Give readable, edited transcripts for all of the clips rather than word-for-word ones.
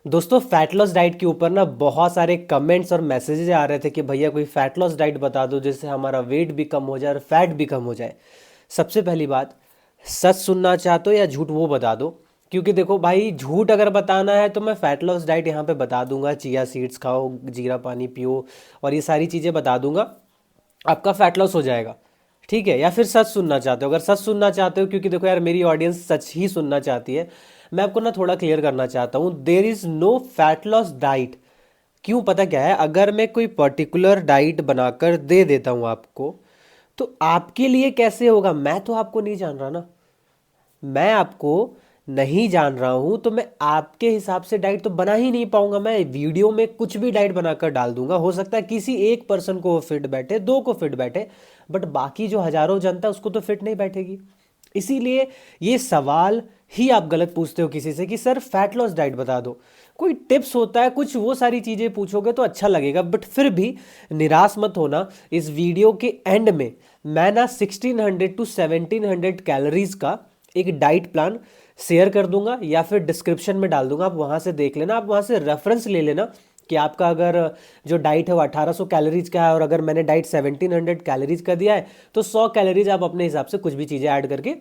दोस्तों fat loss diet के ऊपर ना बहुत सारे कमेंट्स और मैसेजेस आ रहे थे कि भैया कोई फैट लॉस डाइट बता दो जिससे हमारा वेट भी कम हो जाए और फैट भी कम हो जाए। सबसे पहली बात, सच सुनना चाहते हो या झूठ वो बता दो। क्योंकि देखो भाई, झूठ अगर बताना है तो मैं फैट लॉस डाइट यहाँ पे बता दूंगा, चिया सीड्स खाओ, जीरा पानी पियो और ये सारी चीज़ें बता दूंगा, आपका फैट लॉस हो जाएगा। ठीक है, या फिर सच सुनना चाहते हो? अगर सच सुनना चाहते हो, क्योंकि देखो यार मेरी ऑडियंस सच ही सुनना चाहती है, मैं आपको ना थोड़ा क्लियर करना चाहता हूँ, there is no fat loss diet. क्यों? पता क्या है, अगर मैं कोई पर्टिकुलर डाइट बनाकर दे देता हूँ आपको, तो आपके लिए कैसे होगा मैं तो आपको नहीं जान रहा ना। मैं आपको नहीं जान रहा हूं तो मैं आपके हिसाब से डाइट तो बना ही नहीं पाऊंगा। मैं वीडियो में कुछ भी डाइट बनाकर डाल दूंगा, हो सकता है किसी एक पर्सन को वो फिट बैठे, दो को फिट बैठे, बट बाकी जो हजारों जनता है उसको तो फिट नहीं बैठेगी। इसीलिए ये सवाल ही आप गलत पूछते हो किसी से कि सर फैट लॉस डाइट बता दो। कोई टिप्स होता है कुछ, वो सारी चीज़ें पूछोगे तो अच्छा लगेगा, बट फिर भी निराश मत होना। इस वीडियो के एंड में मैं ना 1600 to 1700 कैलोरीज का एक डाइट प्लान शेयर कर दूंगा या फिर डिस्क्रिप्शन में डाल दूंगा, आप वहां से देख लेना, आप वहां से रेफरेंस ले लेना कि आपका अगर जो डाइट है वो 1800 कैलोरीज का है और अगर मैंने डाइट 1700 कैलोरीज का दिया है तो 100 कैलोरीज आप अपने हिसाब से कुछ भी चीज़ें ऐड करके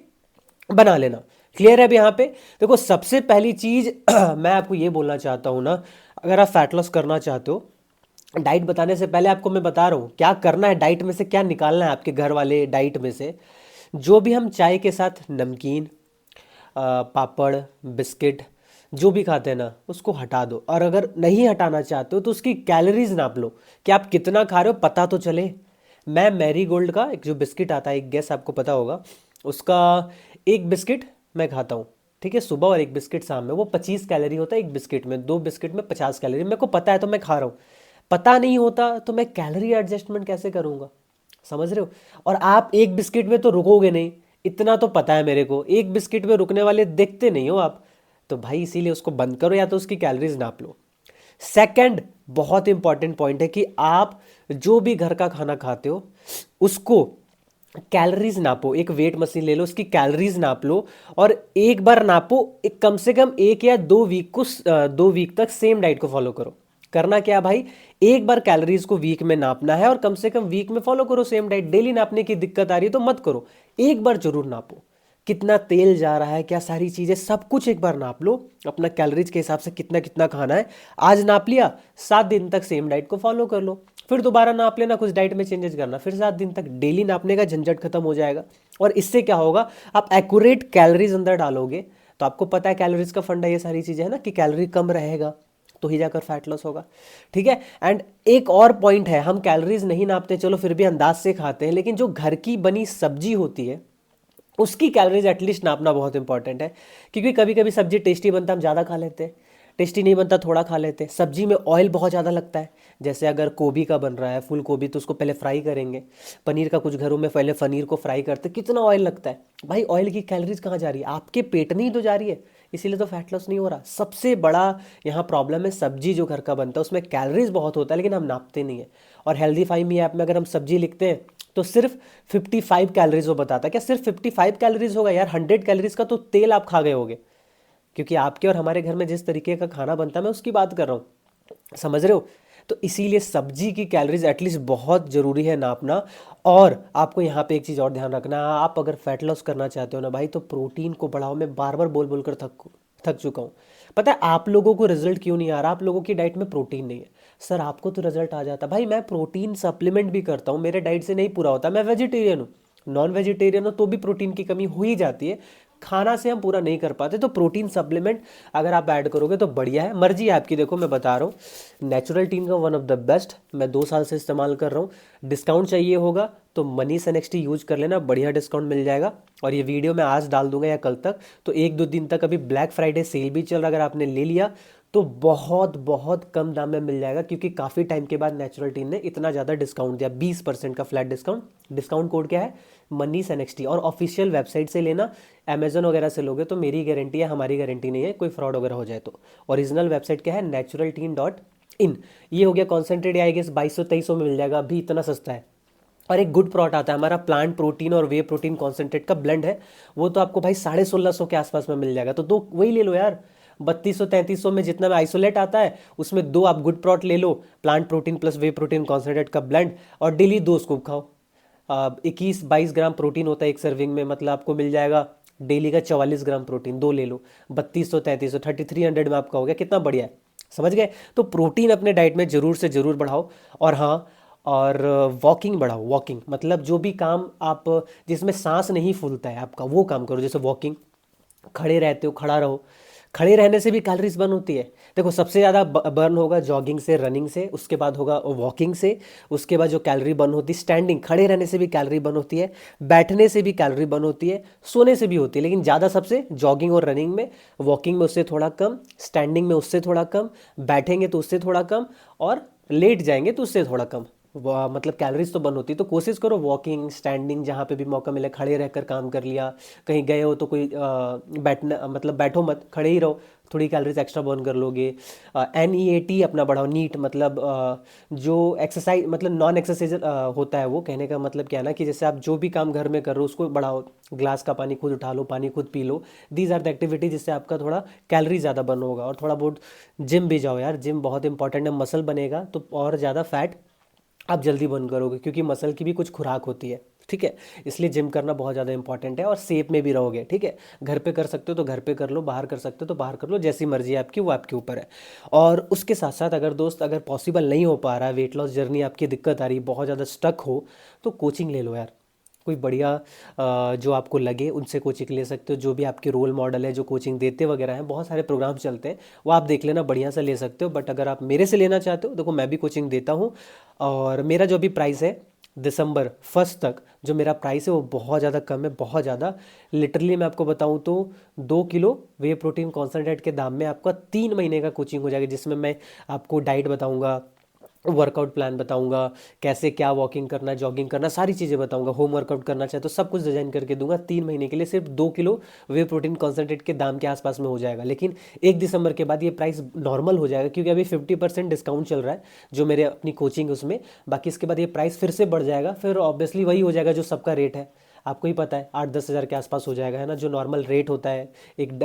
बना लेना। क्लियर है अब यहाँ पे? देखो सबसे पहली चीज मैं आपको ये बोलना चाहता हूँ ना, अगर आप फैट लॉस करना चाहते हो, डाइट बताने से पहले आपको मैं बता रहा हूँ क्या करना है, डाइट में से क्या निकालना है आपके घर वाले डाइट में से। जो भी हम चाय के साथ नमकीन, पापड़, बिस्किट जो भी खाते हैं ना उसको हटा दो, और अगर नहीं हटाना चाहते हो तो उसकी कैलोरीज नाप लो कि आप कितना खा रहे हो, पता तो चले। मैं मैरी गोल्ड का एक जो बिस्किट आता है, एक गैस आपको पता होगा उसका, एक बिस्किट मैं खाता हूँ, ठीक है, सुबह और एक बिस्किट शाम में, वो 25 कैलोरी होता है एक बिस्किट में, दो बिस्किट में 50 कैलोरी, मेरे को पता है तो मैं खा रहा हूँ। पता नहीं होता तो मैं कैलोरी एडजस्टमेंट कैसे करूँगा? समझ रहे हो? और आप एक बिस्किट में तो रुकोगे नहीं, इतना तो पता है मेरे को, एक बिस्किट में रुकने वाले देखते नहीं हो आप। तो भाई इसीलिए उसको बंद करो या तो उसकी कैलोरीज नाप लो। सेकंड बहुत इंपॉर्टेंट पॉइंट है कि आप जो भी घर का खाना खाते हो उसको कैलोरीज नापो, एक वेट मशीन ले लो, उसकी कैलोरीज नाप लो, और एक बार नापो, एक कम से कम 1 या 2 वीक को 2 वीक तक सेम डाइट को फॉलो करो। करना क्या है भाई, एक बार कैलोरीज को वीक में नापना है और कम से कम वीक में फॉलो करो सेम डाइट। डेली नापने की दिक्कत आ रही है तो मत करो, एक बार जरूर नापो। कितना तेल जा रहा है, क्या सारी चीजें, सब कुछ एक बार नाप लो अपना कैलोरीज के हिसाब से, कितना कितना खाना है। आज नाप लिया, 7 दिन तक सेम डाइट को फॉलो कर लो, फिर दोबारा नाप लेना, कुछ डाइट में चेंजेस करना, फिर 7 दिन तक डेली नापने का झंझट खत्म हो जाएगा। और इससे क्या होगा, आप एक्यूरेट कैलोरीज अंदर डालोगे तो आपको पता है कैलोरीज का फंडा ये सारी चीजें है ना, कि कैलोरी कम रहेगा तो ही जाकर फैट लॉस होगा। ठीक है, एंड एक और पॉइंट है, हम कैलोरीज नहीं नापते, चलो फिर भी अंदाज से खाते हैं, लेकिन जो घर की बनी सब्जी होती है उसकी कैलोरीज एटलीस्ट नापना बहुत इंपॉर्टेंट है। क्योंकि कभी कभी सब्जी टेस्टी बनता है, हम ज़्यादा खा लेते हैं, टेस्टी नहीं बनता थोड़ा खा लेते हैं, सब्जी में ऑयल बहुत ज़्यादा लगता है। जैसे अगर गोभी का बन रहा है, फूल गोभी, तो उसको पहले फ्राई करेंगे। पनीर का कुछ घरों में पहले पनीर को फ्राई करते, कितना ऑयल लगता है भाई, ऑयल की कैलोरीज कहाँ जा रही है, आपके पेट में ही तो जा रही है। इसीलिए तो फैट लॉस नहीं हो रहा। सबसे बड़ा यहाँ प्रॉब्लम है, सब्जी जो घर का बनता है उसमें कैलोरीज बहुत होता है लेकिन हम नापते नहीं है। और हेल्दी फाइव मी ऐप में अगर हम सब्जी लिखते हैं तो सिर्फ 55 कैलोरीज वो बताता है। क्या सिर्फ 55 कैलोरीज होगा यार? 100 कैलोरीज का तो तेल आप खा गए होगे। क्योंकि आपके और हमारे घर में जिस तरीके का खाना बनता है मैं उसकी बात कर रहा हूँ, समझ रहे हो? तो इसीलिए सब्जी की कैलोरीज एटलीस्ट बहुत ज़रूरी है नापना। और आपको यहाँ पे एक चीज़ और ध्यान रखना है, आप अगर फैट लॉस करना चाहते हो ना भाई, तो प्रोटीन को बढ़ाओ। मैं बार बार बोल बोल कर थक थक चुका हूँ। पता है आप लोगों को रिजल्ट क्यों नहीं आ रहा? आप लोगों की डाइट में प्रोटीन नहीं है। सर आपको तो रिजल्ट आ जाता भाई, मैं प्रोटीन सप्लीमेंट भी करता हूँ, मेरे डाइट से नहीं पूरा होता, मैं वेजिटेरियन हूँ। नॉन वेजिटेरियन हो तो भी प्रोटीन की कमी हो ही जाती है, खाना से हम पूरा नहीं कर पाते। तो प्रोटीन सप्लीमेंट अगर आप ऐड करोगे तो बढ़िया है, मर्जी है आपकी। देखो मैं बता रहा हूँ, नेचुरल टीन का वन ऑफ द बेस्ट, मैं 2 साल से इस्तेमाल कर रहा हूँ। डिस्काउंट चाहिए होगा तो मनीष एनएक्सटी यूज कर लेना, बढ़िया डिस्काउंट मिल जाएगा। और ये वीडियो मैं आज डाल दूंगा या कल तक, तो 1-2 दिन तक, अभी ब्लैक फ्राइडे सेल भी चल रहा है, अगर आपने ले लिया तो बहुत बहुत कम दाम में मिल जाएगा। क्योंकि काफ़ी टाइम के बाद नेचुरल टीन ने इतना ज़्यादा डिस्काउंट दिया, 20% का फ्लैट डिस्काउंट। डिस्काउंट कोड क्या है? मनीष एनएक्सटी। और ऑफिशियल वेबसाइट से लेना, अमेजन वगैरह से लोगे तो मेरी गारंटी है, हमारी गारंटी नहीं है, कोई फ्रॉड वगैरह हो जाए तो। ओरिजिनल वेबसाइट क्या है? naturalteen.in। ये हो गया कॉन्सेंट्रेट, आई गेस 2200-2300 में मिल जाएगा, अभी इतना सस्ता है। और एक गुड प्रोडक्ट आता है हमारा, प्लांट प्रोटीन और वे प्रोटीन कॉन्सेंट्रेट का ब्लेंड है, वो तो आपको भाई 1650 के आसपास में मिल जाएगा, तो दो वही ले लो यार। 3200-3300 में जितना में आइसोलेट आता है उसमें 2 आप गुड प्रोट ले लो, प्लांट प्रोटीन प्लस वे प्रोटीन कॉन्सेंट्रेट का ब्लेंड, और डेली 2 स्कूप खाओ। 21-22 ग्राम प्रोटीन होता है एक सर्विंग में, मतलब आपको मिल जाएगा डेली का 44 ग्राम प्रोटीन, 2 ले लो, 3200-3300 3300 में आपका हो गया। कितना बढ़िया है, समझ गए? तो प्रोटीन अपने डाइट में जरूर से जरूर बढ़ाओ। और हाँ, और वॉकिंग बढ़ाओ। वॉकिंग मतलब जो भी काम आप जिसमें सांस नहीं फूलता है आपका, वो काम करो। जैसे वॉकिंग, खड़े रहते हो, खड़ा रहो। खड़े रहने से भी कैलोरीज बर्न होती है। देखो सबसे ज़्यादा बर्न होगा जॉगिंग से, रनिंग से, उसके बाद होगा वॉकिंग से, उसके बाद जो कैलोरी बर्न होती है स्टैंडिंग, खड़े रहने से भी कैलोरी बर्न होती है, बैठने से भी कैलोरी बर्न होती है, सोने से भी होती है, लेकिन ज़्यादा सबसे जॉगिंग और रनिंग में, वॉकिंग में उससे थोड़ा कम, स्टैंडिंग में उससे थोड़ा कम, बैठेंगे तो उससे थोड़ा कम, और लेट जाएंगे तो उससे थोड़ा कम। मतलब कैलोरीज तो बर्न होती है। तो कोशिश करो वॉकिंग, स्टैंडिंग, जहाँ पे भी मौका मिले खड़े रहकर काम कर लिया। कहीं गए हो तो कोई बैठना, मतलब बैठो मत, खड़े ही रहो, थोड़ी कैलोरीज एक्स्ट्रा बर्न कर लोगे। NEAT अपना बढ़ाओ। नीट मतलब जो एक्सरसाइज, मतलब नॉन एक्सरसाइज होता है वो, कहने का मतलब क्या है ना कि जैसे आप जो भी काम घर में कर रहे हो उसको बढ़ाओ। ग्लास का पानी खुद उठा लो, पानी खुद पी लो। दीज आर द एक्टिविटी जिससे आपका थोड़ा कैलोरी ज़्यादा बर्न होगा। और थोड़ा बहुत जिम भी जाओ यार, जिम बहुत इंपॉर्टेंट है। मसल बनेगा तो और ज़्यादा फैट आप जल्दी बर्न करोगे, क्योंकि मसल की भी कुछ खुराक होती है, ठीक है? इसलिए जिम करना बहुत ज़्यादा इंपॉर्टेंट है। और सेप में भी रहोगे, ठीक है? घर पे कर सकते हो तो घर पे कर लो, बाहर कर सकते हो तो बाहर कर लो, जैसी मर्जी है आपकी, वो आपके ऊपर है। और उसके साथ साथ अगर दोस्त, अगर पॉसिबल नहीं हो पा रहा है, वेट लॉस जर्नी आपकी दिक्कत आ रही है, बहुत ज़्यादा स्टक हो, तो कोचिंग ले लो यार। कोई बढ़िया जो आपको लगे उनसे कोचिंग ले सकते हो। जो भी आपके रोल मॉडल है जो कोचिंग देते वगैरह हैं, बहुत सारे प्रोग्राम चलते हैं, वो आप देख लेना, बढ़िया से ले सकते हो। बट अगर आप मेरे से लेना चाहते हो, देखो मैं भी कोचिंग देता हूँ, और मेरा जो भी प्राइस है दिसंबर 1 तक, जो मेरा प्राइस है वो बहुत ज़्यादा कम है, बहुत ज़्यादा। लिटरली मैं आपको बताऊँ तो 2 किलो वे प्रोटीन कॉन्सेंट्रेट के दाम में आपका 3 महीने का कोचिंग हो जाएगा, जिसमें मैं आपको डाइट बताऊँगा, वर्कआउट प्लान बताऊंगा, कैसे क्या वॉकिंग करना, जॉगिंग करना, सारी चीज़ें बताऊंगा। होम वर्कआउट करना चाहे तो सब कुछ डिजाइन करके दूंगा। 3 महीने के लिए सिर्फ 2 किलो वे प्रोटीन कॉन्सेंट्रेट के दाम के आसपास में हो जाएगा। लेकिन 1 दिसंबर के बाद ये प्राइस नॉर्मल हो जाएगा, क्योंकि अभी 50% डिस्काउंट चल रहा है जो मेरे अपनी कोचिंग उसमें। बाकी इसके बाद ये प्राइस फिर से बढ़ जाएगा, फिर ऑब्वियसली वही हो जाएगा जो सबका रेट है, आपको ही पता है, 8-10 हज़ार के आसपास हो जाएगा, है ना? जो नॉर्मल रेट होता है एक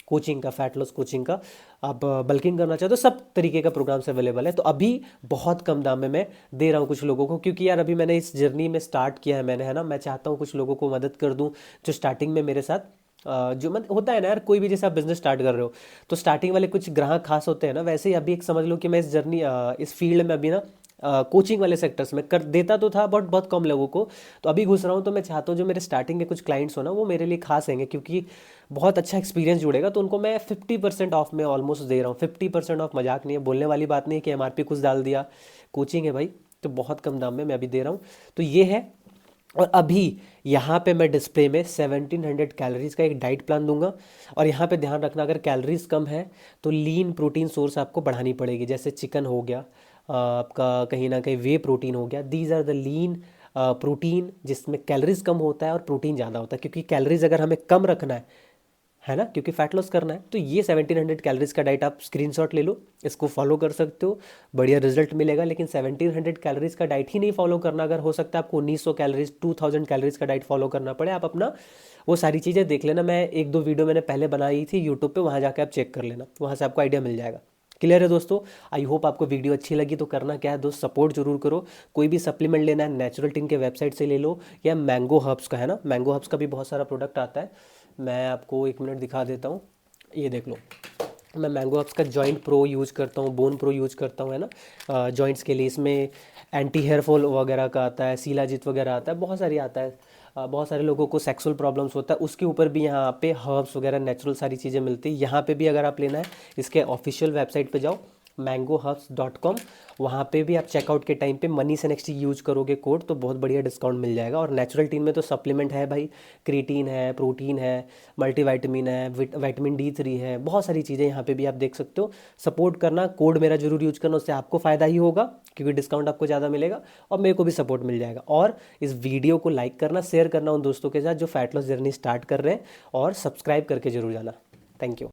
कोचिंग का, फैट लॉस कोचिंग का। आप बल्किंग करना चाहते हो, सब तरीके का प्रोग्राम्स अवेलेबल है। तो अभी बहुत कम दाम में मैं दे रहा हूँ कुछ लोगों को, क्योंकि यार अभी मैंने इस जर्नी में स्टार्ट किया है मैंने, है ना? मैं चाहता हूँ कुछ लोगों को मदद कर दूँ जो स्टार्टिंग में मेरे साथ जो मत होता है ना यार, कोई भी जैसे आप बिजनेस स्टार्ट कर रहे हो तो स्टार्टिंग वाले कुछ ग्राहक खास होते हैं ना, वैसे ही अभी एक समझ लो कि मैं इस जर्नी इस फील्ड में अभी ना कोचिंग वाले सेक्टर्स में कर देता तो था, बट बहुत कम लोगों को। तो अभी घुस रहा हूँ, तो मैं चाहता हूँ जो मेरे स्टार्टिंग के कुछ क्लाइंट्स हो ना, वो मेरे लिए खास होंगे, क्योंकि बहुत अच्छा एक्सपीरियंस जुड़ेगा। तो उनको मैं 50% ऑफ में ऑलमोस्ट दे रहा हूँ। 50% ऑफ मजाक नहीं है, बोलने वाली बात नहीं है कि MRP कुछ डाल दिया, कोचिंग है भाई। तो बहुत कम दाम में मैं अभी दे रहा हूँ, तो ये है। और अभी यहाँ पे मैं डिस्प्ले में 1700 कैलोरीज का एक डाइट प्लान दूंगा। और यहाँ पे ध्यान रखना, अगर कैलोरीज कम है तो लीन प्रोटीन सोर्स आपको बढ़ानी पड़ेगी, जैसे चिकन हो गया, आपका कहीं ना कहीं वे प्रोटीन हो गया। These are the lean protein जिसमें कैलोरीज कम होता है और प्रोटीन ज़्यादा होता है, क्योंकि कैलोरीज अगर हमें कम रखना है ना, क्योंकि फैट लॉस करना है, तो ये 1700 कैलोरीज का डाइट आप स्क्रीनशॉट ले लो, इसको फॉलो कर सकते हो, बढ़िया रिजल्ट मिलेगा। लेकिन 1700 कैलोरीज का डाइट ही नहीं फॉलो करना, अगर हो सकता है आपको 1900 कैलोरीज, 2000 कैलोरीज का डाइट फॉलो करना पड़े, आप अपना वो सारी चीज़ें देख लेना। मैं 1-2 वीडियो मैंने पहले बनाई थी यूट्यूब पे, वहाँ जाकर आप चेक कर लेना, वहाँ से आपको आइडिया मिल जाएगा। क्लियर है दोस्तों? आई होप आपको वीडियो अच्छी लगी। तो करना क्या है दोस्त, सपोर्ट जरूर करो। कोई भी सप्लीमेंट लेना है नेचुरल टीन के वेबसाइट से ले लो, या मैंगो हर्ब्स का, है ना? मैंगो हर्ब्स का भी बहुत सारा प्रोडक्ट आता है, मैं आपको 1 मिनट दिखा देता हूँ। ये देख लो, मैं मैंगो हब्स का जॉइंट प्रो यूज़ करता हूँ, बोन प्रो यूज़ करता हूँ, है ना? जॉइंट्स के लिए इसमें एंटी हेयर फॉल वगैरह का आता है, शिलाजीत वगैरह आता है, बहुत सारी आता है। बहुत सारे लोगों को सेक्सुअल प्रॉब्लम्स होता है, उसके ऊपर भी यहाँ पे हर्ब्स वगैरह नेचुरल सारी चीज़ें मिलती है। यहाँ पे भी अगर आप लेना है, इसके ऑफिशियल वेबसाइट पे जाओ, mangoherbs.com, वहाँ पे भी आप चेकआउट के टाइम पे मनी से नेक्स्ट यूज करोगे कोड, तो बहुत बढ़िया डिस्काउंट मिल जाएगा। और नेचुरल टीन में तो सप्लीमेंट है भाई, क्रिएटिन है, प्रोटीन है, मल्टीविटामिन है, विटामिन D3 है, बहुत सारी चीज़ें यहाँ पे भी आप देख सकते हो। सपोर्ट करना, कोड मेरा जरूर यूज करना, उससे आपको फ़ायदा ही होगा, क्योंकि डिस्काउंट आपको ज़्यादा मिलेगा और मेरे को भी सपोर्ट मिल जाएगा। और इस वीडियो को लाइक करना, शेयर करना उन दोस्तों के साथ जो फैट लॉस जर्नी स्टार्ट कर रहे हैं, और सब्सक्राइब करके जरूर जाना। Thank you.